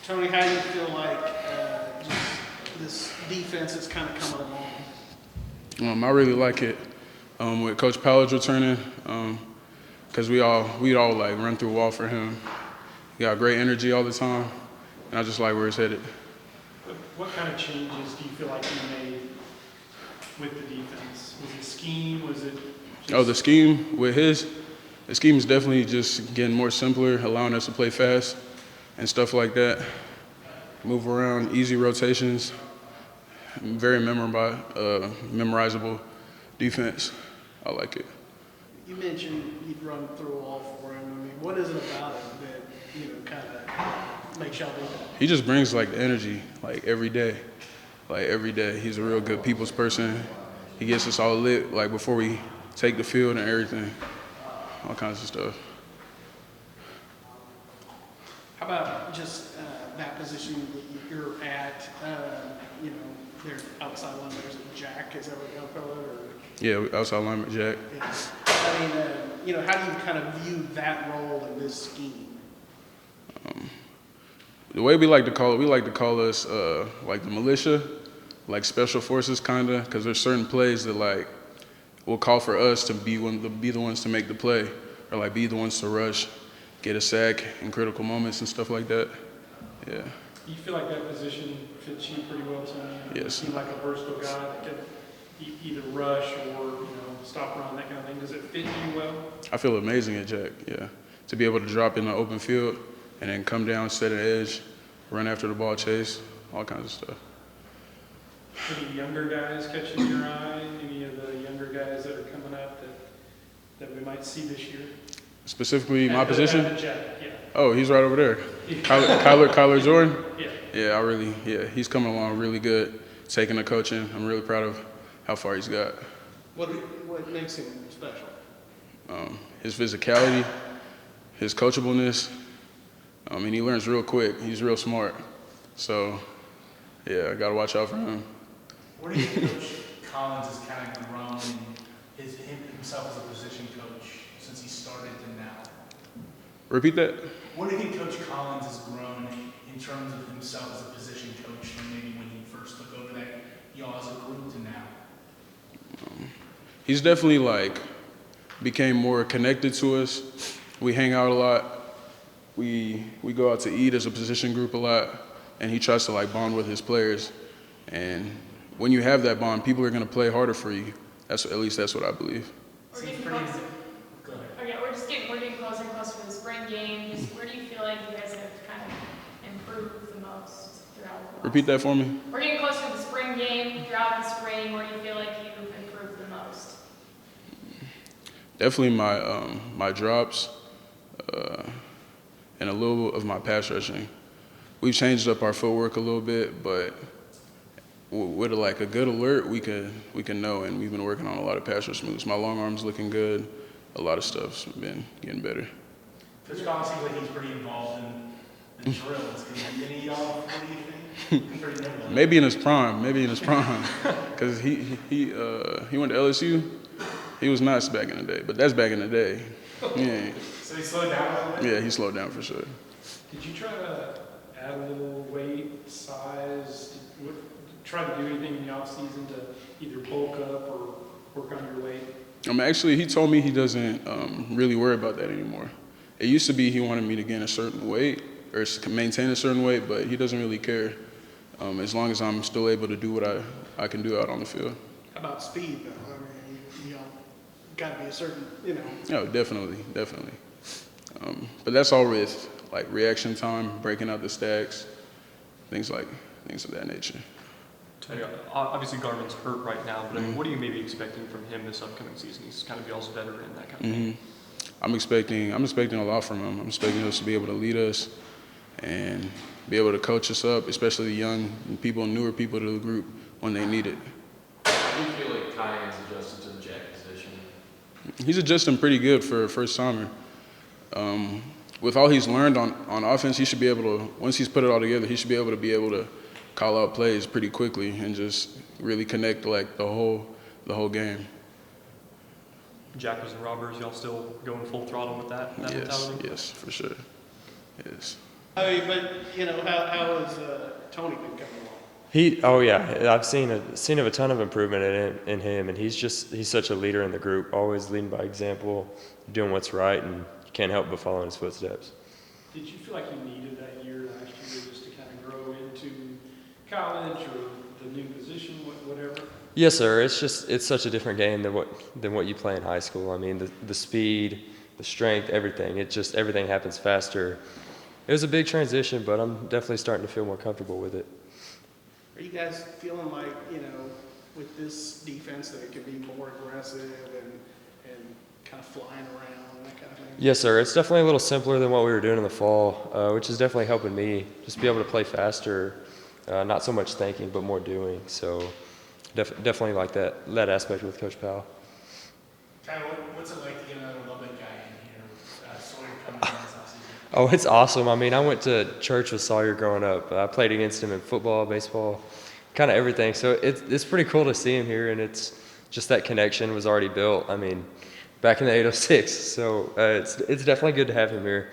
Tony, how do you feel like just this defense is kind of coming along? I really like it with Coach Powell's returning because we all like run through a wall for him. He got great energy all the time, and I just like where he's headed. What kind of changes do you feel like you made with the defense? Was it scheme? Was it just... The scheme with the scheme is definitely just getting more simpler, allowing us to play fast and stuff like that. Move around, easy rotations, very memorizable defense. I like it. You mentioned you'd run through a wall for him. I mean, what is it about him that kind of makes y'all do that? He just brings like the energy, like every day. Like every day, he's a real good people's person. He gets us all lit, like before we take the field and everything, all kinds of stuff. How about just that position that you're at? Their outside linebackers, Jack, is that what y'all call it? Or? Yeah, outside linebacker Jack. Yeah. I mean, how do you kind of view that role in this scheme? The way we like to call us like the militia, like special forces kind of, because there's certain plays that like will call for us to be the ones to make the play, or like be the ones to rush, get a sack in critical moments and stuff like that. Yeah. You feel like that position fits you pretty well, Tony? Yes. You seem like a versatile guy that can either rush or stop run, that kind of thing. Does it fit you well? I feel amazing at Jack. Yeah. To be able to drop in the open field and then come down, set an edge, run after the ball, chase, all kinds of stuff. Any younger guys catching your eye? Any of the younger guys that are coming up that we might see this year? Specifically, my position? Yeah. Oh, he's right over there. Kyler Jordan? Yeah. Yeah, he's coming along really good, taking the coaching. I'm really proud of how far he's got. What makes him special? His physicality, his coachableness, and he learns real quick. He's real smart. So, yeah, I got to watch out for him. Where do you think Coach Collins has kind of grown in himself as a position coach since he started to now? Repeat that? What do you think Coach Collins has grown in terms of himself as a position coach from maybe when he first took over that y'all as a group to now? He's definitely became more connected to us. We hang out a lot. We go out to eat as a position group a lot, and he tries to bond with his players. And when you have that bond, people are going to play harder for you. At least that's what I believe. We're getting closer. Okay, we're getting closer and closer to the spring game. Where do you feel like you guys have kind of improved the most throughout the Repeat that for me. We're getting closer to the spring game. Throughout the spring, where do you feel like you've improved the most? Definitely my drops and a little of my pass rushing. We've changed up our footwork a little bit, but with a good alert, we can know, and we've been working on a lot of pass rush moves. My long arm's looking good. A lot of stuff's been getting better. Coach Collins seems like he's pretty involved in the drills. Can he be any y'all? What do you think? Maybe in his prime. Because he went to LSU. He was nice back in the day, but that's back in the day. Yeah. So he slowed down a little bit? Yeah, he slowed down for sure. Did you try to add a little weight, size? Try to do anything in the offseason to either bulk up or work on your weight? Actually, he told me he doesn't really worry about that anymore. It used to be he wanted me to gain a certain weight or maintain a certain weight, but he doesn't really care as long as I'm still able to do what I can do out on the field. How about speed, though? I mean, got to be a certain, Oh, definitely. But that's all with reaction time, breaking out the stacks, things of that nature. Tony, obviously Garvin's hurt right now, but what are you maybe expecting from him this upcoming season? He's kind of y'all's veteran, that kind of thing. I'm expecting a lot from him. I'm expecting us to be able to lead us and be able to coach us up, especially the young people, newer people to the group when they need it. How do you feel like Kai has adjusted to the Jack position? He's adjusting pretty good for a first timer. With all he's learned on offense, he should be able to, once he's put it all together, he should be able to call out plays pretty quickly and just really connect the whole game. Jackers and robbers, y'all still going full throttle with that mentality? Yes, for sure. Yes. I mean, but, you know, how has Tony been coming along? Oh yeah, I've seen a ton of improvement in him, and he's such a leader in the group, always leading by example, doing what's right, and you can't help but follow in his footsteps. Did you feel like you needed that year last year just to kind of grow into college or the new position, whatever? Yes, sir. It's such a different game than what you play in high school. I mean, the speed, the strength, everything. Everything happens faster. It was a big transition, but I'm definitely starting to feel more comfortable with it. Are you guys feeling like, you know, with this defense that it could be more aggressive and kind of flying around and that kind of thing? Yes, sir. It's definitely a little simpler than what we were doing in the fall, which is definitely helping me just be able to play faster, not so much thinking, but more doing. So definitely like that aspect with Coach Powell. Tyler, what's it like to get another Lubbock guy in here, Sawyer coming in this offseason? Oh, it's awesome. I mean, I went to church with Sawyer growing up. I played against him in football, baseball, kind of everything. So it's pretty cool to see him here, and it's just that connection was already built. I mean, back in the 806. So it's definitely good to have him here.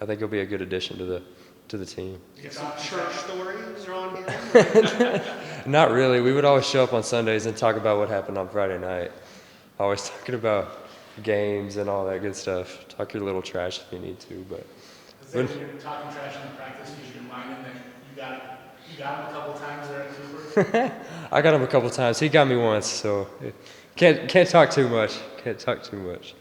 I think he'll be a good addition to the team. You got some church stories on him? Not really. We would always show up on Sundays and talk about what happened on Friday night. Always talking about games and all that good stuff. Talk your little trash if you need to, but. When you're talking trash in practice, you should remind him that you got him a couple times there at Cooper. I got him a couple times. He got me once, so can't talk too much. Can't talk too much.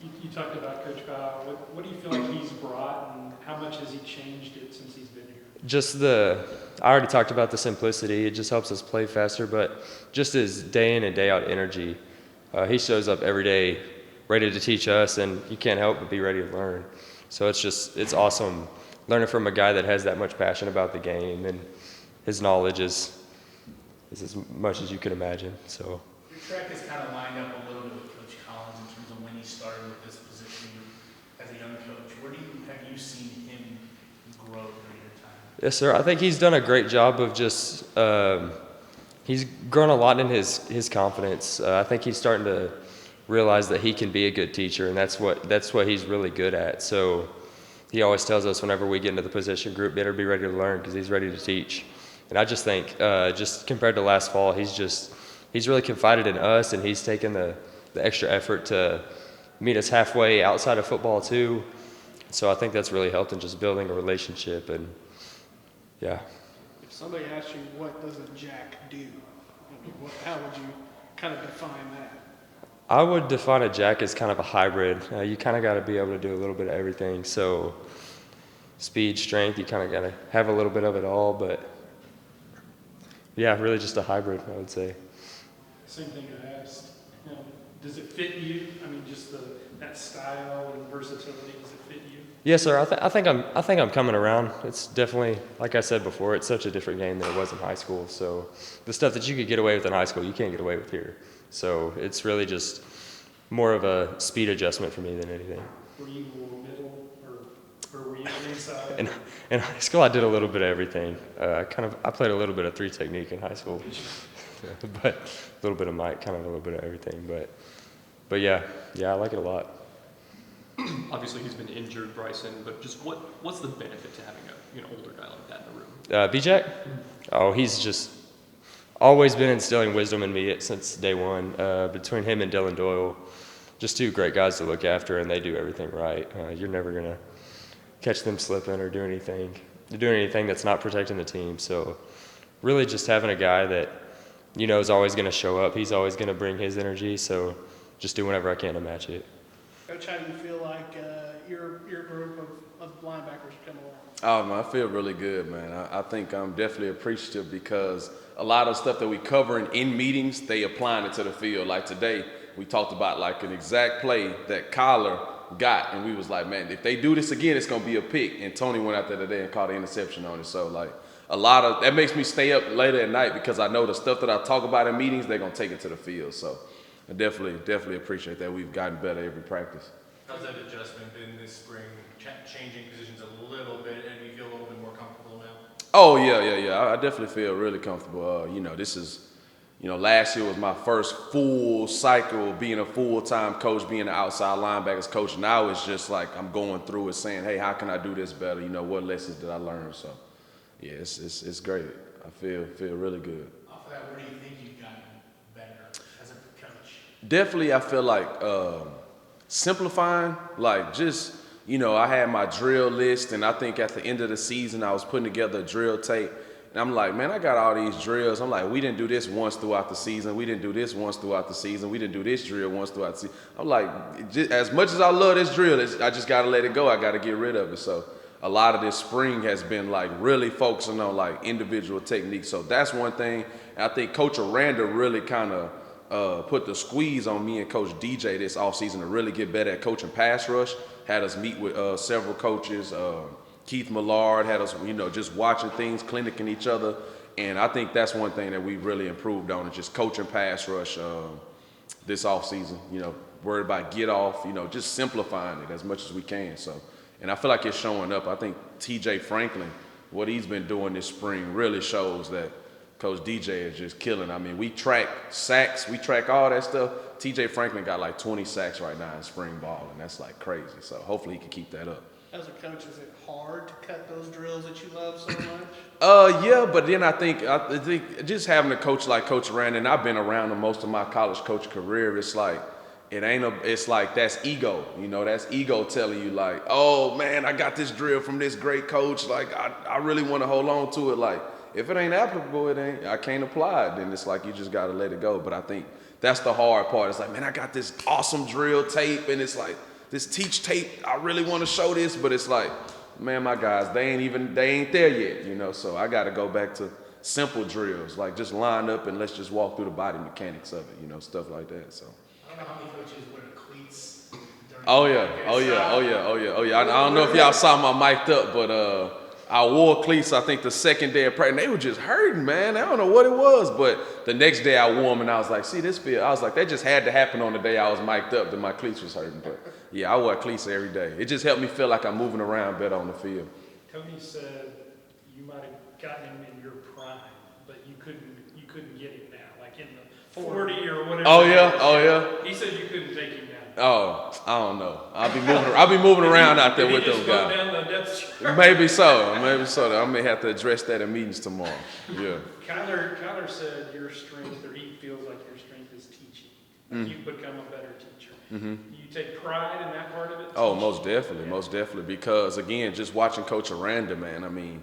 You talked about Coach Powell. What do you feel like he's brought, and how much has he changed it since he's been here? I already talked about the simplicity. It just helps us play faster, but just his day in and day out energy. He shows up every day ready to teach us, and you can't help but be ready to learn. So it's awesome learning from a guy that has that much passion about the game, and his knowledge is as much as you could imagine. So Your track is kind of lined up a little bit with Coach Collins in terms of when he started with this position as a young coach. Have you seen him grow during your time? yes, sir. I think he's done a great job of just he's grown a lot in his confidence. I think he's starting to realize that he can be a good teacher, and that's what he's really good at. So he always tells us whenever we get into the position group, better be ready to learn because he's ready to teach. And I just think, just compared to last fall, he's really confided in us, and he's taken the extra effort to meet us halfway outside of football too. So I think that's really helped in just building a relationship, and yeah. If somebody asks you, what does a jack do? I mean, how would you kind of define that? I would define a jack as kind of a hybrid. You kind of got to be able to do a little bit of everything. So speed, strength, you kind of got to have a little bit of it all. But yeah, really just a hybrid, I would say. Same thing I asked. Does it fit you? I mean, just that style and versatility, does it fit you? Yes, sir. I think I'm coming around. It's definitely, like I said before, it's such a different game than it was in high school. So the stuff that you could get away with in high school, you can't get away with here. So it's really just more of a speed adjustment for me than anything. Were you more middle, or were you on the inside? In high school, I did a little bit of everything. I played a little bit of three technique in high school, but a little bit of mic, kind of a little bit of everything. But yeah, I like it a lot. Obviously, he's been injured, Bryson, but just what's the benefit to having a older guy like that in the room? B-Jack? Oh, he's just always been instilling wisdom in me since day one. Between him and Dylan Doyle, just two great guys to look after, and they do everything right. You're never going to catch them slipping or doing anything that's not protecting the team. So really just having a guy that, is always going to show up. He's always going to bring his energy, so just do whatever I can to match it. Coach, how do you feel like your group of linebackers come along? Oh, man, I feel really good, man. I think I'm definitely appreciative because a lot of stuff that we covering in meetings, they applying it to the field. Like today, we talked about like an exact play that Kyler got, and we was like, man, if they do this again, it's going to be a pick. And Tony went out there today and caught an interception on it. So, like, that makes me stay up later at night because I know the stuff that I talk about in meetings, they're going to take it to the field. So I definitely appreciate that. We've gotten better every practice. How's that adjustment been this spring, changing positions a little bit, and you feel a little bit more comfortable now? Oh, yeah. I definitely feel really comfortable. This is, last year was my first full cycle of being a full-time coach, being an outside linebackers coach. Now it's just like I'm going through it saying, hey, how can I do this better? What lessons did I learn? So, yeah, it's great. I feel really good. Off of that, where do you think you've gotten better as a coach? Definitely, I feel like simplifying, like just, I had my drill list, and I think at the end of the season, I was putting together a drill tape. And I'm like, man, I got all these drills. I'm like, we didn't do this once throughout the season. We didn't do this once throughout the season. We didn't do this drill once throughout the season. I'm like, as much as I love this drill, I just got to let it go. I got to get rid of it. So a lot of this spring has been like really focusing on like individual techniques. So that's one thing. And I think Coach Aranda really kind of put the squeeze on me and Coach DJ this offseason to really get better at coaching pass rush. Had us meet with several coaches. Keith Millard had us, just watching things, clinicking each other. And I think that's one thing that we really improved on, is just coaching pass rush this offseason. Worried about get off, just simplifying it as much as we can. So, and I feel like it's showing up. I think TJ Franklin, what he's been doing this spring really shows that Coach DJ is just killing. I mean, we track sacks, we track all that stuff. TJ Franklin got like 20 sacks right now in spring ball, and that's like crazy. So hopefully he can keep that up. As a coach, is it hard to cut those drills that you love so much? Yeah, but then I think just having a coach like Coach Aranda, and I've been around him most of my college coach career, it's like it's like that's ego. That's ego telling you like, oh man, I got this drill from this great coach. Like I really want to hold on to it. Like if it ain't applicable, I can't apply it. Then it's like you just got to let it go. But I think that's the hard part. It's like, man, I got this awesome drill tape, and it's like, this teach tape, I really want to show this, but it's like, man, my guys, they ain't there yet, so I got to go back to simple drills, like just line up and let's just walk through the body mechanics of it, stuff like that, so. I don't know how many coaches wear cleats during Oh yeah. I don't know if y'all saw my mic'd up, but I wore cleats, I think the second day of practice, and they were just hurting, man. I don't know what it was, but the next day I wore them, and I was like, see this feel, I was like, that just had to happen on the day I was mic'd up, that my cleats was hurting, but yeah, I wear cleats every day. It just helped me feel like I'm moving around better on the field. Tony said you might have gotten him in your prime, but you couldn't get him now, like in the 40 or whatever. Oh yeah. He said you couldn't take him now. Oh, I don't know. I'll be moving around out there with those guys. Down the depth chart? Maybe so. I may have to address that in meetings tomorrow. Yeah. Kyler said your strength, or he feels like your strength is teaching. Like you've become a better teacher. Mm-hmm. You take pride in that part of it? Oh, most definitely. Because again, just watching Coach Aranda, man, I mean,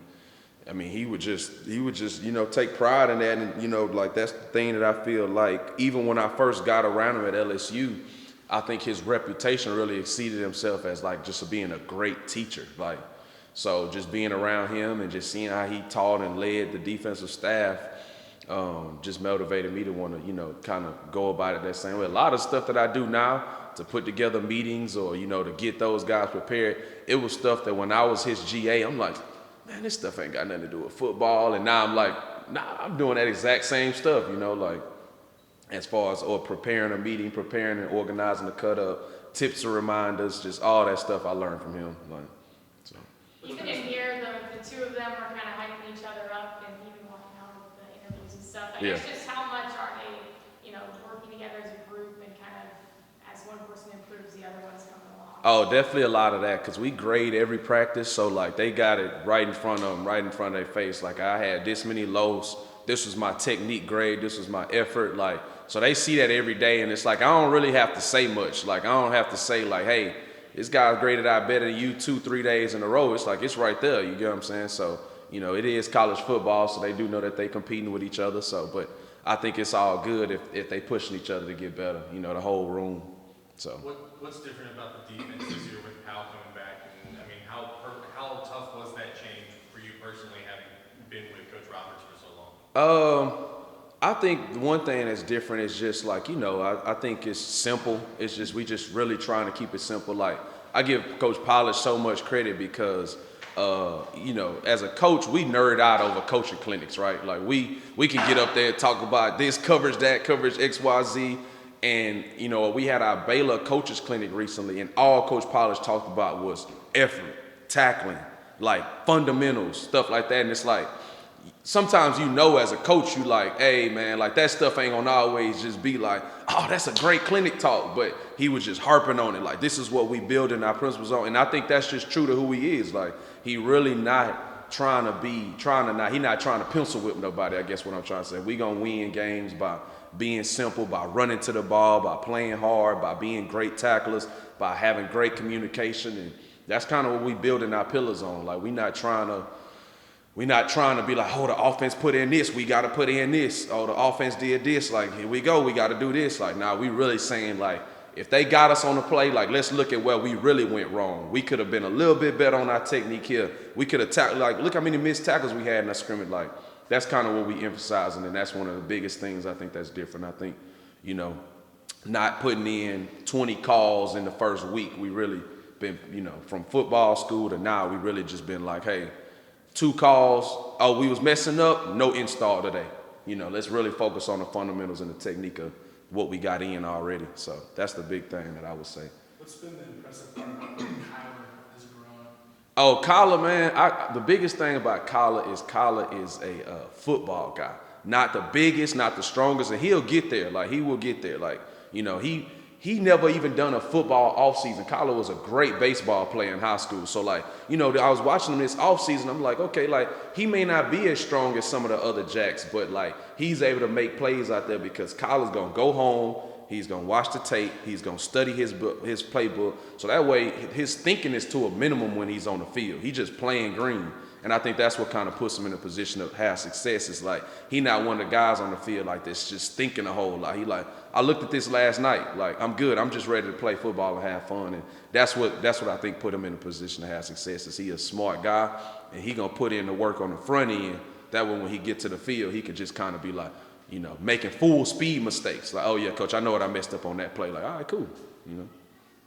he would just, take pride in that, and like that's the thing that I feel like even when I first got around him at LSU, I think his reputation really exceeded himself as like just being a great teacher. Like, so just being around him and just seeing how he taught and led the defensive staff, just motivated me to want to, kind of go about it that same way. A lot of stuff that I do now to put together meetings or, to get those guys prepared, it was stuff that when I was his GA, I'm like, man, this stuff ain't got nothing to do with football. And now I'm like, nah, I'm doing that exact same stuff, like as far as or preparing a meeting, preparing and organizing the cut up, tips or reminders, just all that stuff I learned from him. Like, so. Even in here, the two of them are kind of hyping each other up, and even walking out with the interviews and stuff. I guess just how much are they, working together as a group and kind of as one person improves, the other one's coming along? Oh, definitely a lot of that, because we grade every practice, so like they got it right in front of them, right in front of their face. Like I had this many lows, this was my technique grade, this was my effort, like, so they see that every day, and it's like I don't really have to say much. Like I don't have to say like, hey, this guy's graded out better than you 2-3 days in a row. It's like it's right there. You get what I'm saying? So it is college football, so they do know that they competing with each other. So, but I think it's all good if they pushing each other to get better. The whole room. So. What's different about the defense this year with Powell coming back? And I mean, how tough was that change for you personally, having been with Coach Roberts for so long? I think one thing that's different is just like, I think it's simple. It's just, we just really trying to keep it simple. Like I give Coach Polish so much credit because, as a coach, we nerd out over coaching clinics, right? Like we can get up there and talk about this coverage, that coverage, X, Y, Z. And, we had our Baylor coaches clinic recently, and all Coach Polish talked about was effort, tackling, like fundamentals, stuff like that. And it's like, sometimes you know as a coach, you like, hey man, like that stuff ain't gonna always just be like, oh, that's a great clinic talk. But he was just harping on it, like this is what we building our principles on. And I think that's just true to who he is. Like he really not trying to pencil whip nobody, I guess what I'm trying to say. We gonna win games by being simple, by running to the ball, by playing hard, by being great tacklers, by having great communication. And that's kind of what we building our pillars on. Like we're not trying to be like, oh, the offense put in this, we got to put in this. Oh, the offense did this, like, here we go, we got to do this. Like, nah, we really saying, like, if they got us on the play, like, let's look at where we really went wrong. We could have been a little bit better on our technique here. We could have tackled, like, look how many missed tackles we had in that scrimmage. Like, that's kind of what we emphasizing, and that's one of the biggest things I think that's different. I think, you know, not putting in 20 calls in the first week. We really been, you know, from football school to now, we really just been like, hey, 2 calls, oh, we was messing up, no install today. You know, let's really focus on the fundamentals and the technique of what we got in already. So that's the big thing that I would say. What's been the impressive part about Kyler as a grown? Oh, Kyler, man, the biggest thing about Kyler is a football guy. Not the biggest, not the strongest, and he'll get there. Like, he will get there. Like, you know, he never even done a football offseason. Kyler was a great baseball player in high school. So, like, you know, I was watching him this offseason. I'm like, okay, like, he may not be as strong as some of the other jacks, but, like, he's able to make plays out there because Kyler's going to go home. He's going to watch the tape. He's going to study his playbook. So that way, his thinking is to a minimum when he's on the field. He's just playing green. And I think that's what kind of puts him in a position to have success. It's like, he not one of the guys on the field like this, just thinking a whole lot. He like, I looked at this last night. Like, I'm good. I'm just ready to play football and have fun. And that's what I think put him in a position to have success. Is he a smart guy, and he going to put in the work on the front end. That way, when he get to the field, he could just kind of be like, you know, making full speed mistakes. Like, oh yeah, coach, I know what I messed up on that play. Like, all right, cool. You know.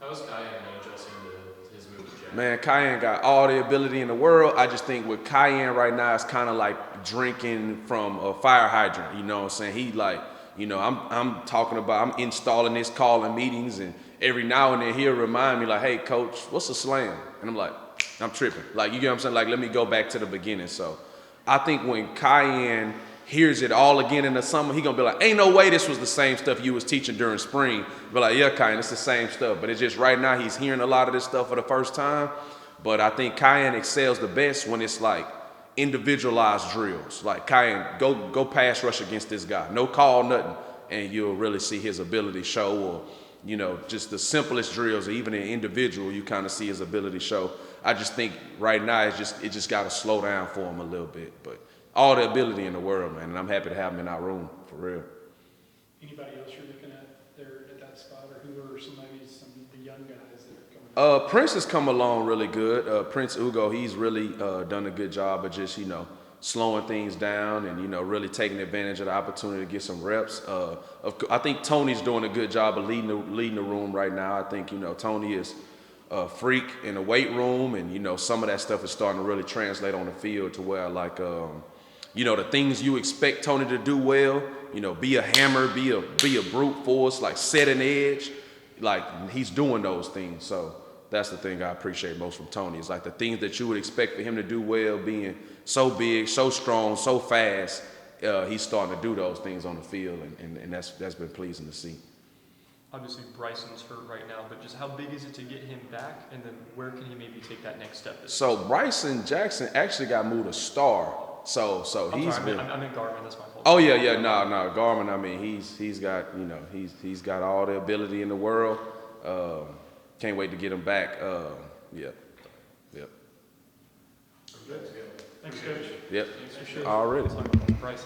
How was Cayenne adjusting to his move to Jack? Man, Cayenne got all the ability in the world. I just think with Cayenne right now, it's kind of like drinking from a fire hydrant. You know what I'm saying? He like, you know, I'm installing this, calling meetings, and every now and then he'll remind me like, hey, coach, what's a slam? And I'm like, I'm tripping. Like, you get what I'm saying? Like, let me go back to the beginning. So I think when Cayenne hears it all again in the summer, he gonna be like, ain't no way this was the same stuff you was teaching during spring. Be like, yeah, Cayenne, it's the same stuff. But it's just right now he's hearing a lot of this stuff for the first time. But I think Cayenne excels the best when it's like individualized drills. Like, Cayenne, go pass rush against this guy. No call, nothing. And you'll really see his ability show. Or, you know, just the simplest drills, or even in individual, you kind of see his ability show. I just think right now it just got to slow down for him a little bit. But all the ability in the world, man, and I'm happy to have him in our room, for real. Anybody else you're looking at there at that spot, or who are some of the young guys that are coming up? Prince has come along really good. Prince Ugo, he's really done a good job of just, you know, slowing things down and, you know, really taking advantage of the opportunity to get some reps. I think Tony's doing a good job of leading the room right now. I think, you know, Tony is a freak in the weight room, and, you know, some of that stuff is starting to really translate on the field to where, like, you know, the things you expect Tony to do well, you know, be a hammer, be a brute force, like set an edge, like he's doing those things. So that's the thing I appreciate most from Tony. It's like the things that you would expect for him to do well, being so big, so strong, so fast, he's starting to do those things on the field, and that's been pleasing to see. Obviously, Bryson's hurt right now, but just how big is it to get him back, and then where can he maybe take that next step? So Bryson Jackson actually got moved to star. So he's I'm in Garmin. That's my fault. Oh yeah, no, Garmin. I mean, he's got, you know, he's got all the ability in the world. Can't wait to get him back. Yep. Thanks, Coach. Yep. Already. Bryson.